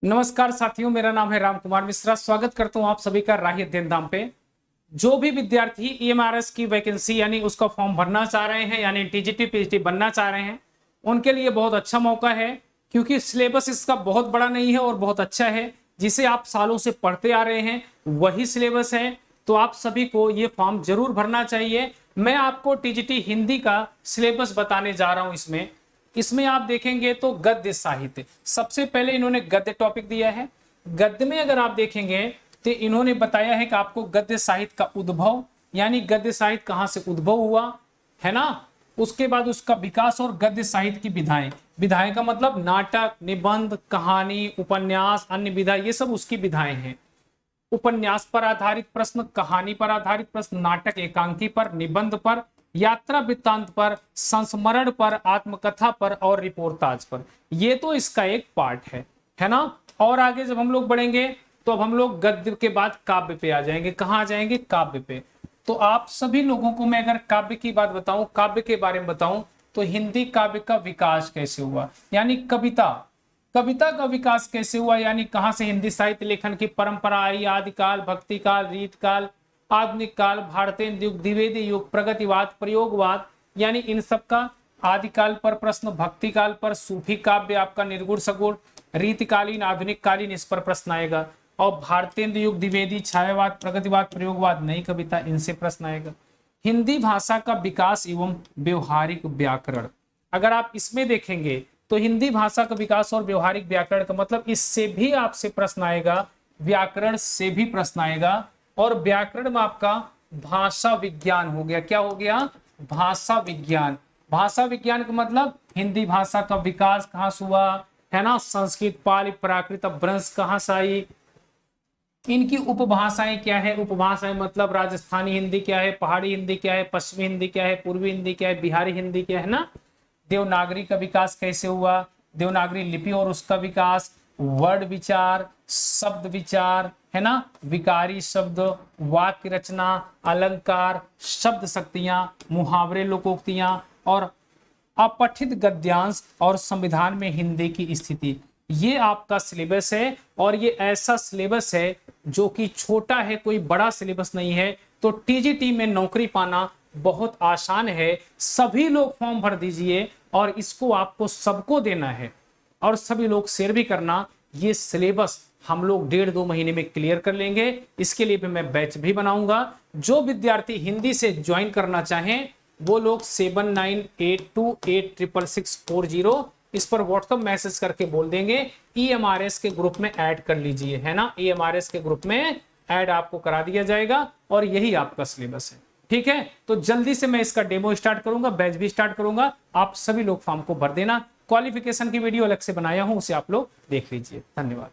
नमस्कार साथियों, मेरा नाम है राम कुमार मिश्रा। स्वागत करता हूं आप सभी का राही अध्ययन धाम पे। जो भी विद्यार्थी ईएमआरएस की वैकेंसी यानी उसका फॉर्म भरना चाह रहे हैं, यानी टीजीटी पीएचडी बनना चाह रहे हैं, उनके लिए बहुत अच्छा मौका है, क्योंकि सिलेबस इसका बहुत बड़ा नहीं है और बहुत अच्छा है। जिसे आप सालों से पढ़ते आ रहे हैं वही सिलेबस है, तो आप सभी को ये फॉर्म जरूर भरना चाहिए। मैं आपको टीजीटी हिंदी का सिलेबस बताने जा रहा हूं। इसमें आप देखेंगे तो गद्य साहित्य सबसे पहले इन्होंने गद्य टॉपिक दिया है। गद्य में अगर आप देखेंगे तो इन्होंने बताया है कि आपको गद्य साहित्य का उद्भव, यानी गद्य साहित्य कहां से उद्भव हुआ है ना, उसके बाद उसका विकास और गद्य साहित्य की विधाएं। विधाएं का मतलब नाटक, निबंध, कहानी, उपन्यास, अन्य विधा, ये सब उसकी विधाएं हैं। उपन्यास पर आधारित प्रश्न, कहानी पर आधारित प्रश्न, नाटक एकांकी पर, निबंध पर, यात्रा वृत्तांत पर, संस्मरण पर, आत्मकथा पर और रिपोर्टाज पर। ये तो इसका एक पार्ट है ना। और आगे जब हम लोग बढ़ेंगे तो अब हम लोग गद्य के बाद काव्य पे आ जाएंगे। कहां आ जाएंगे? काव्य पे। तो आप सभी लोगों को मैं अगर काव्य की बात बताऊं, काव्य के बारे में बताऊं, तो हिंदी काव्य का विकास कैसे हुआ, यानी कविता कविता का विकास कैसे हुआ, यानी कहां से हिंदी साहित्य लेखन की परंपरा आई। आदिकाल, भक्ति काल, रीत काल, आधुनिक काल, भारतीय युग, द्विवेदी युग, प्रगतिवाद, प्रयोगवाद, यानी इन सब का आदिकाल पर प्रश्न, भक्ति काल पर, सूफी काव्य आपका निर्गुण सगुण, रीतिकालीन, आधुनिक कालीन, इस पर प्रश्न आएगा। और भारतीय युग, द्विवेदी, छायावाद, प्रगतिवाद, प्रयोगवाद, नई कविता, इनसे प्रश्न आएगा। हिंदी भाषा का विकास एवं व्यवहारिक व्याकरण, अगर आप इसमें देखेंगे तो हिंदी भाषा का विकास और व्यवहारिक व्याकरण का मतलब, इससे भी आपसे प्रश्न आएगा, व्याकरण से भी प्रश्न आएगा। और व्याकरण में आपका भाषा विज्ञान हो गया। क्या हो गया? भाषा विज्ञान। भाषा विज्ञान का मतलब हिंदी भाषा का विकास कहां से हुआ है ना, संस्कृत, पाली, प्राकृत, अपभ्रंश कहां से आई, इनकी उपभाषाएं क्या है। उपभाषाएं मतलब राजस्थानी हिंदी क्या है, पहाड़ी हिंदी क्या है, पश्चिमी हिंदी क्या है, पूर्वी हिंदी क्या है, बिहारी हिंदी क्या है ना। देवनागरी का विकास कैसे हुआ, देवनागरी लिपि और उसका विकास, वर्ड विचार, शब्द विचार है ना, विकारी शब्द, वाक्य रचना, अलंकार, शब्द शक्तियां, मुहावरे, लोकोक्तियां और अपठित गद्यांश और संविधान में हिंदी की स्थिति। ये आपका सिलेबस है और ये ऐसा सिलेबस है जो कि छोटा है, कोई बड़ा सिलेबस नहीं है। तो टीजीटी में नौकरी पाना बहुत आसान है। सभी लोग फॉर्म भर दीजिए और इसको आपको सबको देना है और सभी लोग शेयर भी करना। ये सिलेबस हम लोग 1.5-2 महीने में क्लियर कर लेंगे। इसके लिए भी मैं बैच भी बनाऊंगा। जो विद्यार्थी हिंदी से ज्वाइन करना चाहें वो लोग 7982866640 इस पर व्हाट्सएप मैसेज करके बोल देंगे, ईएमआरएस के ग्रुप में ऐड कर लीजिए, है ना। ईएमआरएस के ग्रुप में ऐड आपको करा दिया जाएगा और यही आपका सिलेबस है। ठीक है, तो जल्दी से मैं इसका डेमो स्टार्ट करूंगा, बैच भी स्टार्ट करूंगा। आप सभी लोग फॉर्म को भर देना। क्वालिफिकेशन की वीडियो अलग से बनाया हूं, उसे आप लोग देख लीजिए। धन्यवाद।